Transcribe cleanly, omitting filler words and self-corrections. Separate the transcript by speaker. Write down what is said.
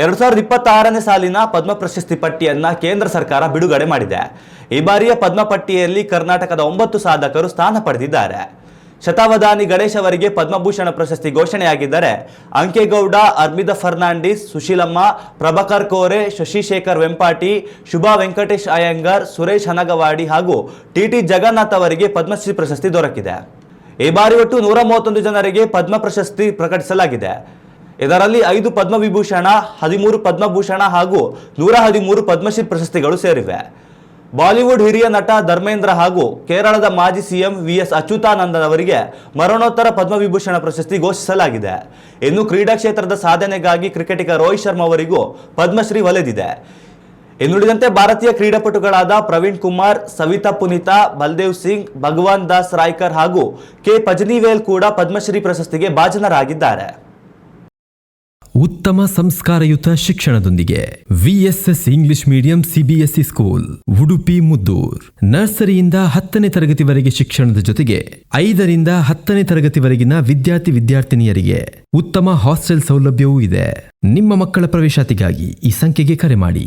Speaker 1: 2026ನೇ ಸಾಲಿನ ಪದ್ಮ ಪ್ರಶಸ್ತಿ ಪಟ್ಟಿಯನ್ನ ಕೇಂದ್ರ ಸರ್ಕಾರ ಬಿಡುಗಡೆ ಮಾಡಿದೆ. ಈ ಬಾರಿಯ ಪದ್ಮ ಪಟ್ಟಿಯಲ್ಲಿ ಕರ್ನಾಟಕದ 9 ಸಾಧಕರು ಸ್ಥಾನ ಪಡೆದಿದ್ದಾರೆ. ಶತಾವಧಾನಿ ಗಣೇಶ್ ಅವರಿಗೆ ಪದ್ಮಭೂಷಣ ಪ್ರಶಸ್ತಿ ಘೋಷಣೆಯಾಗಿದ್ದರೆ ಅಂಕೇಗೌಡ, ಅರ್ಮಿದ ಫರ್ನಾಂಡಿಸ್, ಸುಶೀಲಮ್ಮ, ಪ್ರಭಾಕರ್ ಕೋರೆ, ಶಶಿಶೇಖರ್ ವೆಂಪಾಟಿ, ಶುಭಾ ವೆಂಕಟೇಶ್ ಅಯ್ಯಂಗಾರ್, ಸುರೇಶ್ ಹನಗವಾಡಿ ಹಾಗೂ ಟಿ ಜಗನ್ನಾಥ್ ಅವರಿಗೆ ಪದ್ಮಶ್ರೀ ಪ್ರಶಸ್ತಿ ದೊರಕಿದೆ. ಈ ಬಾರಿ ಒಟ್ಟು 131 ಜನರಿಗೆ ಪದ್ಮ ಪ್ರಶಸ್ತಿ ಪ್ರಕಟಿಸಲಾಗಿದೆ. ಇದರಲ್ಲಿ 5 ಪದ್ಮವಿಭೂಷಣ, 13 ಪದ್ಮಭೂಷಣ ಹಾಗೂ 113 ಪದ್ಮಶ್ರೀ ಪ್ರಶಸ್ತಿಗಳು ಸೇರಿವೆ. ಬಾಲಿವುಡ್ ಹಿರಿಯ ನಟ ಧರ್ಮೇಂದ್ರ ಹಾಗೂ ಕೇರಳದ ಮಾಜಿ ಸಿಎಂ ವಿ.ಎಸ್. ಅಚ್ಯುತಾನಂದನ್ ಅವರಿಗೆ ಮರಣೋತ್ತರ ಪದ್ಮವಿಭೂಷಣ ಪ್ರಶಸ್ತಿ ಘೋಷಿಸಲಾಗಿದೆ. ಇನ್ನು ಕ್ರೀಡಾ ಕ್ಷೇತ್ರದ ಸಾಧನೆಗಾಗಿ ಕ್ರಿಕೆಟಿಗ ರೋಹಿತ್ ಶರ್ಮಾ ಅವರಿಗೂ ಪದ್ಮಶ್ರೀ ಒಲಿದಿದೆ. ಇನ್ನುಳಿದಂತೆ ಭಾರತೀಯ ಕ್ರೀಡಾಪಟುಗಳಾದ ಪ್ರವೀಣ್ ಕುಮಾರ್, ಸವಿತಾ ಪುನಿತಾ, ಬಲ್ದೇವ್ ಸಿಂಗ್, ಭಗವಾನ್ ದಾಸ್ ರಾಯ್ಕರ್ ಹಾಗೂ ಕೆ ಪಜನಿವೇಲ್ ಕೂಡ ಪದ್ಮಶ್ರೀ ಪ್ರಶಸ್ತಿಗೆ ಭಾಜನರಾಗಿದ್ದಾರೆ.
Speaker 2: ಉತ್ತಮ ಸಂಸ್ಕಾರಯುತ ಶಿಕ್ಷಣದೊಂದಿಗೆ VSS English medium CBSE school Udupi Muddur. ನರ್ಸರಿಯಿಂದ 10ನೇ ತರಗತಿವರೆಗೆ ಶಿಕ್ಷಣದ ಜೊತೆಗೆ 5ರಿಂದ 10ನೇ ತರಗತಿವರೆಗಿನ ವಿದ್ಯಾರ್ಥಿನಿಯರಿಗೆ ಉತ್ತಮ ಹಾಸ್ಟೆಲ್ ಸೌಲಭ್ಯವೂ ಇದೆ. ನಿಮ್ಮ ಮಕ್ಕಳ ಪ್ರವೇಶಾತಿಗಾಗಿ ಈ ಸಂಖ್ಯೆಗೆ ಕರೆ ಮಾಡಿ.